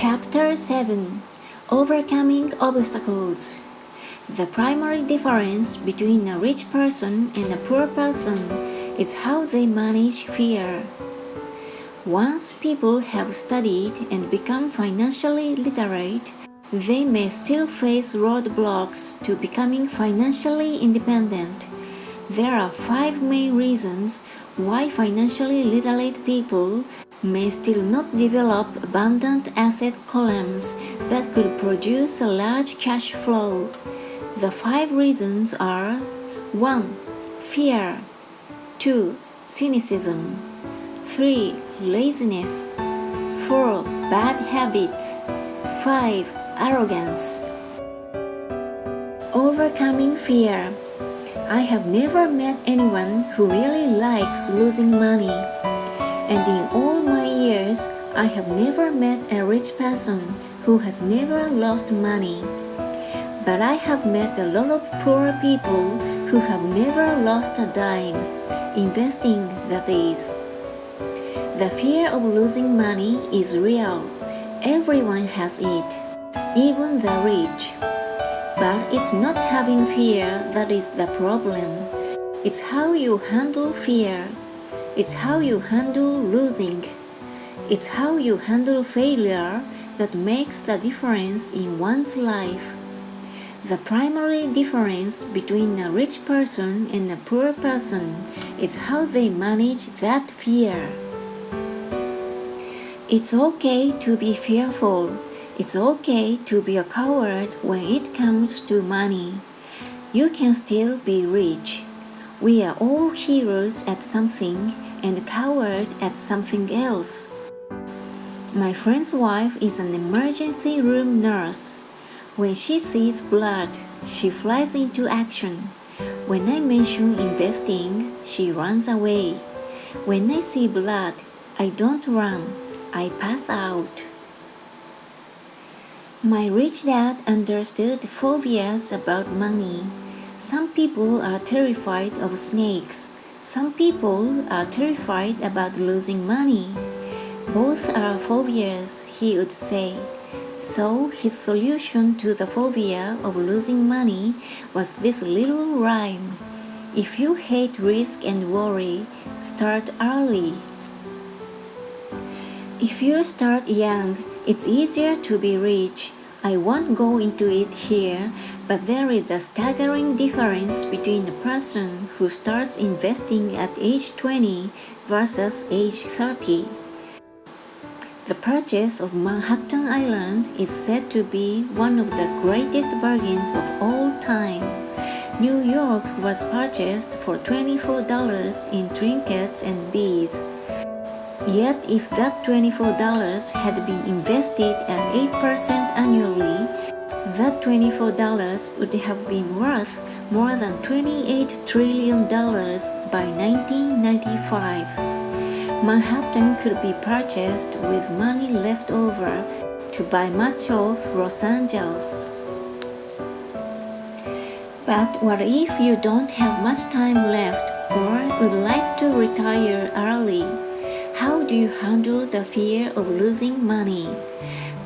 Chapter 7 Overcoming Obstacles. The primary difference between a rich person and a poor person is how they manage fear. Once people have studied and become financially literate, they may still face roadblocks to becoming financially independent. There are 5 main reasons why financially literate people may still not develop abundant asset columns that could produce a large cash flow. The 5 reasons are 1. Fear 2. Cynicism 3. Laziness 4. Bad habits 5. Arrogance. Overcoming fear. I have never met anyone who really likes losing money. And in all my years, I have never met a rich person who has never lost money. But I have met a lot of poor people who have never lost a dime, investing that is. The fear of losing money is real. Everyone has it, even the rich. But it's not having fear that is the problem. It's how you handle fear. It's how you handle losing. It's how you handle failure that makes the difference in one's life. The primary difference between a rich person and a poor person is how they manage that fear. It's okay to be fearful. It's okay to be a coward when it comes to money. You can still be rich. We are all heroes at something and coward at something else. My friend's wife is an emergency room nurse. When she sees blood, she flies into action. When I mention investing, she runs away. When I see blood, I don't run. I pass out. My rich dad understood phobias about money. Some people are terrified of snakes. Some people are terrified about losing money. Both are phobias, he would say. So his solution to the phobia of losing money was this little rhyme. If you hate risk and worry, start early. If you start young, it's easier to be rich. I won't go into it here, but there is a staggering difference between a person who starts investing at age 20 versus age 30. The purchase of Manhattan Island is said to be one of the greatest bargains of all time. New York was purchased for $24 in trinkets and beads. Yet if that $24 had been invested at 8% annually, that $24 would have been worth more than $28 trillion by 1995. Manhattan could be purchased with money left over to buy much of Los Angeles. But what if you don't have much time left or would like to retire early? How do you handle the fear of losing money?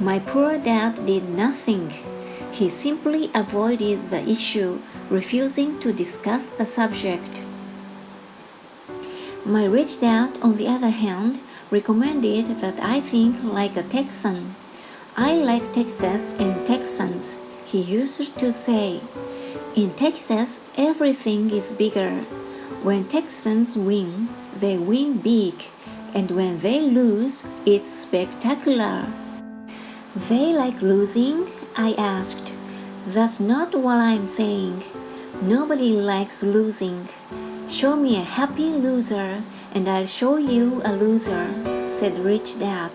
My poor dad did nothing. He simply avoided the issue, refusing to discuss the subject. My rich dad, on the other hand, recommended that I think like a Texan. I like Texas and Texans, he used to say. In Texas, everything is bigger. When Texans win, they win big. And when they lose, it's spectacular. They like losing? I asked. That's not what I'm saying. Nobody likes losing. Show me a happy loser, and I'll show you a loser, said Rich Dad.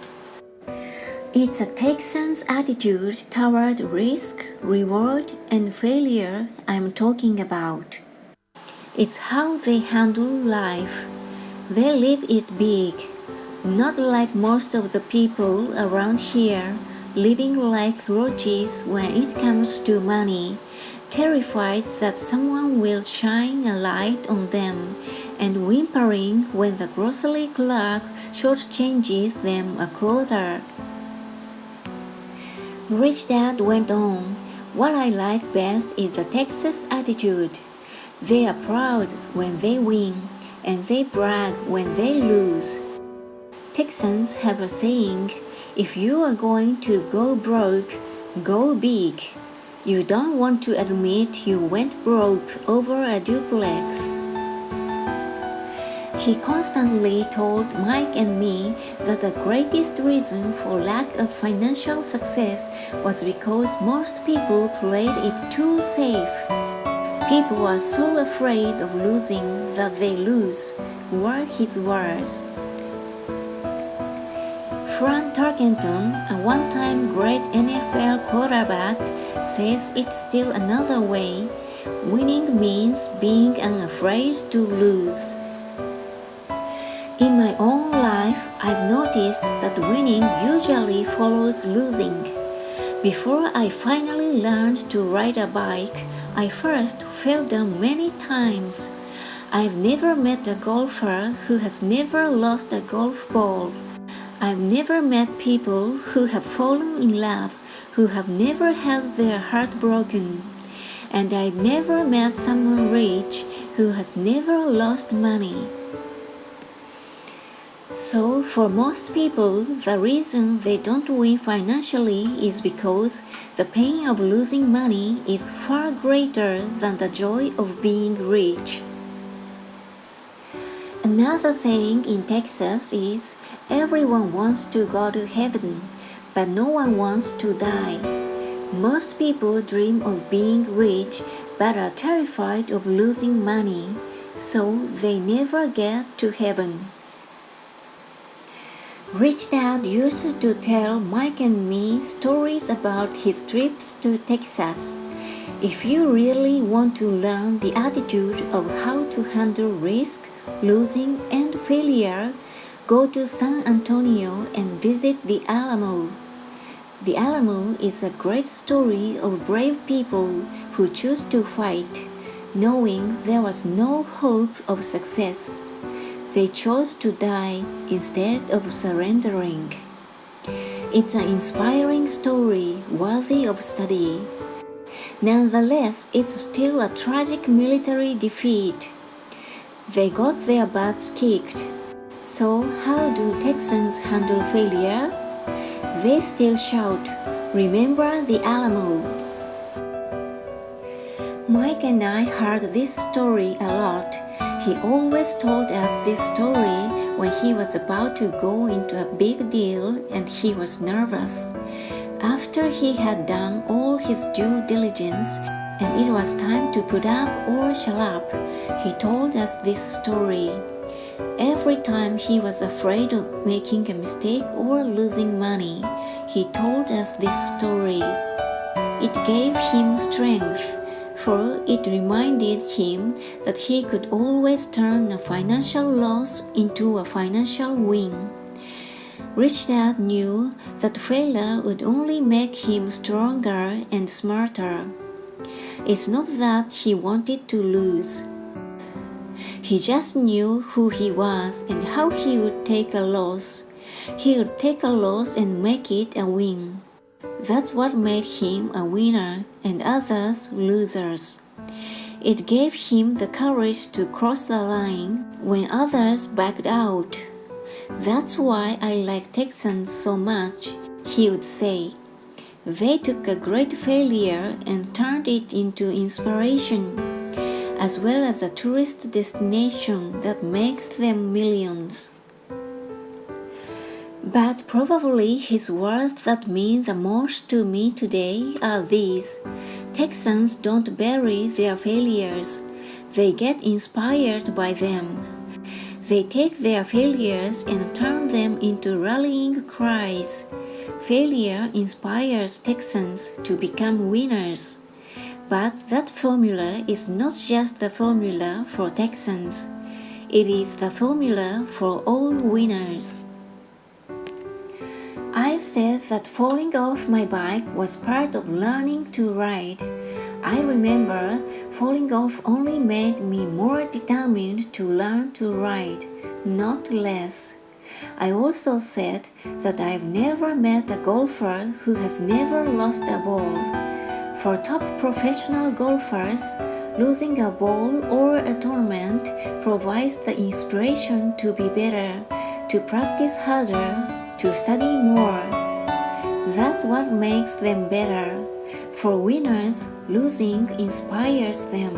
It's a Texan's attitude toward risk, reward, and failure I'm talking about. It's how they handle life. They live it big, not like most of the people around here, living like roaches when it comes to money, terrified that someone will shine a light on them, and whimpering when the grocery clerk shortchanges them a quarter. Rich Dad went on, "What I like best is the Texas attitude. They are proud when they win, and they brag when they lose. Texans have a saying, if you are going to go broke, go big. You don't want to admit you went broke over a duplex." He constantly told Mike and me that the greatest reason for lack of financial success was because most people played it too safe. People are so afraid of losing that they lose, were his words. Fran Tarkenton, a one-time great NFL quarterback, says it's still another way. Winning means being unafraid to lose. In my own life, I've noticed that winning usually follows losing. Before I finally learned to ride a bike, I first fell down many times. I've never met a golfer who has never lost a golf ball. I've never met people who have fallen in love who have never had their heart broken. And I never met someone rich who has never lost money. So for most people, the reason they don't win financially is because the pain of losing money is far greater than the joy of being rich. Another saying in Texas is, everyone wants to go to heaven, but no one wants to die. Most people dream of being rich but are terrified of losing money, so they never get to heaven. Rich Dad used to tell Mike and me stories about his trips to Texas. If you really want to learn the attitude of how to handle risk, losing, and failure, go to San Antonio and visit the Alamo. The Alamo is a great story of brave people who chose to fight, knowing there was no hope of success. They chose to die instead of surrendering. It's an inspiring story worthy of study. Nonetheless, it's still a tragic military defeat. They got their butts kicked. So how do Texans handle failure? They still shout, "Remember the Alamo." Mike and I heard this story a lot. He always told us this story when he was about to go into a big deal and he was nervous. After he had done all his due diligence and it was time to put up or shut up, he told us this story. Every time he was afraid of making a mistake or losing money, he told us this story. It gave him strength, for it reminded him that he could always turn a financial loss into a financial win. Rich Dad knew that failure would only make him stronger and smarter. It's not that he wanted to lose. He just knew who he was and how he would take a loss. He would take a loss and make it a win. That's what made him a winner and others losers. It gave him the courage to cross the line when others backed out. That's why I like Texans so much, he would say. They took a great failure and turned it into inspiration, as well as a tourist destination that makes them millions. But probably his words that mean the most to me today are these. Texans don't bury their failures. They get inspired by them. They take their failures and turn them into rallying cries. Failure inspires Texans to become winners. But that formula is not just the formula for Texans. It is the formula for all winners. I've said that falling off my bike was part of learning to ride. I remember falling off only made me more determined to learn to ride, not less. I also said that I've never met a golfer who has never lost a ball. For top professional golfers, losing a ball or a tournament provides the inspiration to be better, to practice harder, to study more. That's what makes them better. For winners, losing inspires them.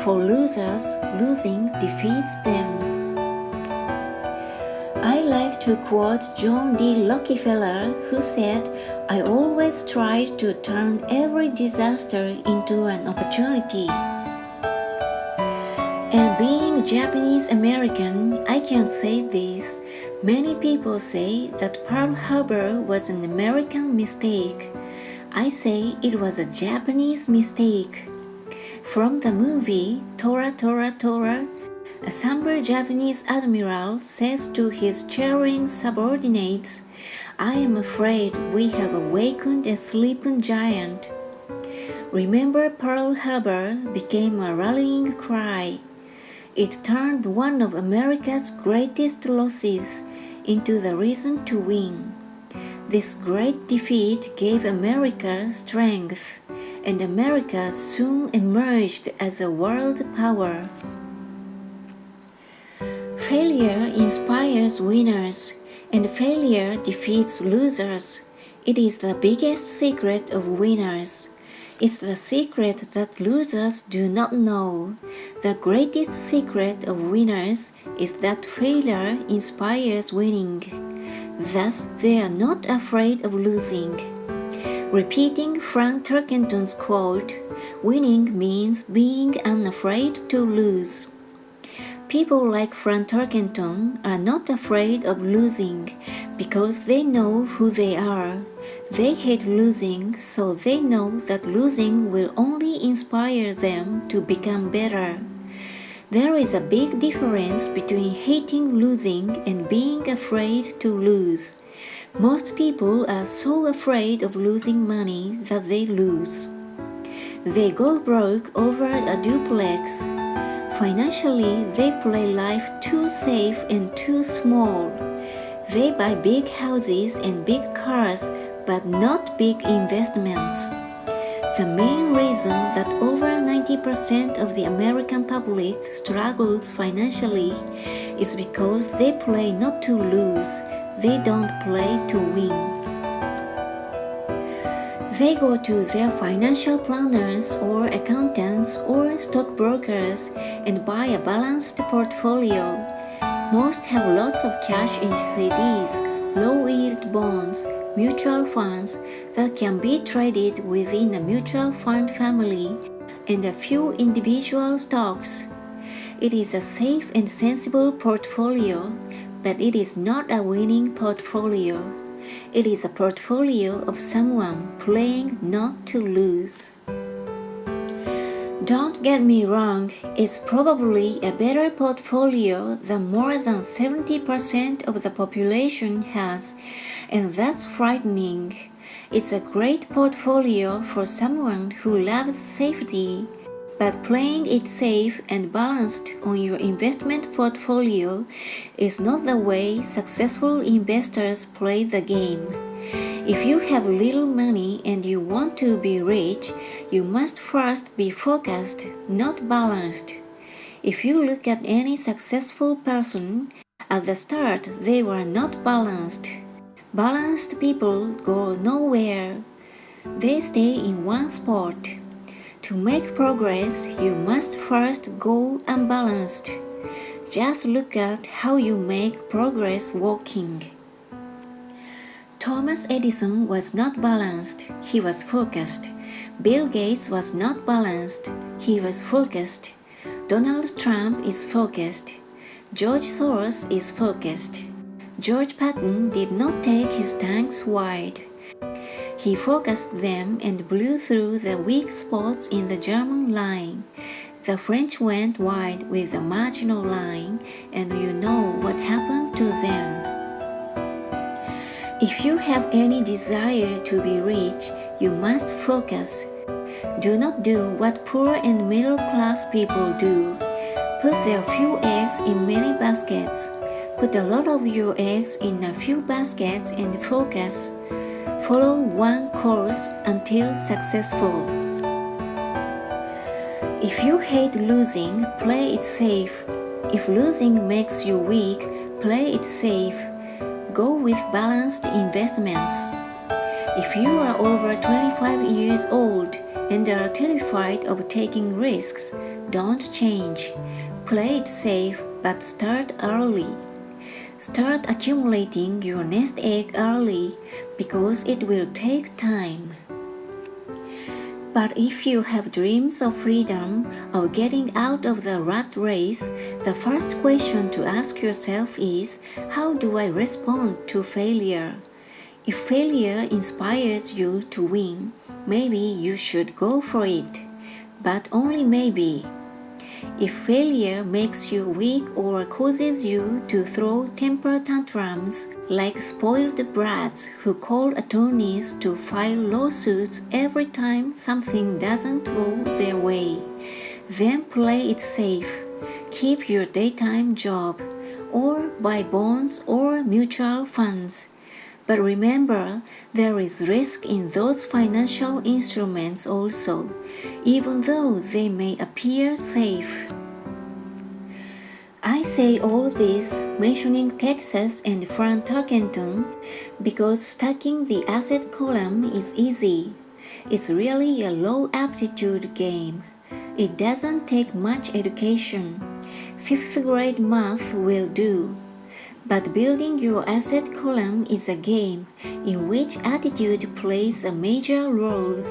For losers, losing defeats them. I like to quote John D. Rockefeller, who said, "I always try to turn every disaster into an opportunity." And being Japanese American, I can say this. Many people say that Pearl Harbor was an American mistake. I say it was a Japanese mistake. From the movie Tora Tora Tora, a somber Japanese admiral says to his cheering subordinates, "I am afraid we have awakened a sleeping giant." Remember, Pearl Harbor became a rallying cry. It turned one of America's greatest losses into the reason to win. This great defeat gave America strength, and America soon emerged as a world power. Failure inspires winners, and failure defeats losers. It is the biggest secret of winners. It's the secret that losers do not know. The greatest secret of winners is that failure inspires winning. Thus, they are not afraid of losing. Repeating Frank Turkington's quote, "Winning means being unafraid to lose." People like Frank Turkington are not afraid of losing because they know who they are. They hate losing, so they know that losing will only inspire them to become better. There is a big difference between hating losing and being afraid to lose. Most people are so afraid of losing money that they lose. They go broke over a duplex. Financially, they play life too safe and too small. They buy big houses and big cars, but not big investments. The main reason that over 90% of the American public struggles financially is because they play not to lose. They don't play to win. They go to their financial planners or accountants or stockbrokers and buy a balanced portfolio. Most have lots of cash in CDs, low-yield bonds, mutual funds that can be traded within a mutual fund family, and a few individual stocks. It is a safe and sensible portfolio, but it is not a winning portfolio. It is a portfolio of someone playing not to lose. Don't get me wrong, it's probably a better portfolio than more than 70% of the population has, and that's frightening. It's a great portfolio for someone who loves safety, but playing it safe and balanced on your investment portfolio is not the way successful investors play the game. If you have little money and you want to be rich, you must first be focused, not balanced. If you look at any successful person, at the start they were not balanced. Balanced people go nowhere. They stay in one spot. To make progress, you must first go unbalanced. Just look at how you make progress walking. Thomas Edison was not balanced, he was focused. Bill Gates was not balanced, he was focused. Donald Trump is focused. George Soros is focused. George Patton did not take his tanks wide. He focused them and blew through the weak spots in the German line. The French went wide with the marginal line, and you know what happened to them. If you have any desire to be rich, you must focus. Do not do what poor and middle-class people do. Put their few eggs in many baskets. Put a lot of your eggs in a few baskets and focus. Follow one course until successful. If you hate losing, play it safe. If losing makes you weak, play it safe. Go with balanced investments. If you are over 25 years old and are terrified of taking risks, don't change. Play it safe, but start early. Start accumulating your nest egg early because it will take time. But if you have dreams of freedom, of getting out of the rat race, the first question to ask yourself is, how do I respond to failure? If failure inspires you to win, maybe you should go for it. But only maybe. If failure makes you weak or causes you to throw temper tantrums like spoiled brats who call attorneys to file lawsuits every time something doesn't go their way, then play it safe. Keep your daytime job, or buy bonds or mutual funds. But remember, there is risk in those financial instruments also, even though they may appear safe. I say all this mentioning Texas and Frank Tarkenton because stacking the asset column is easy. It's really a low aptitude game. It doesn't take much education. 5th grade math will do. But building your asset column is a game in which attitude plays a major role.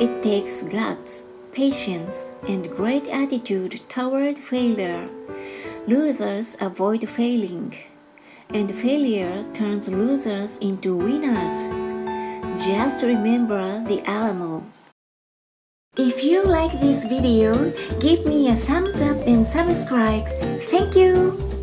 It takes guts, patience, and great attitude toward failure. Losers avoid failing, and failure turns losers into winners. Just remember the Alamo. If you like this video, give me a thumbs up and subscribe. Thank you!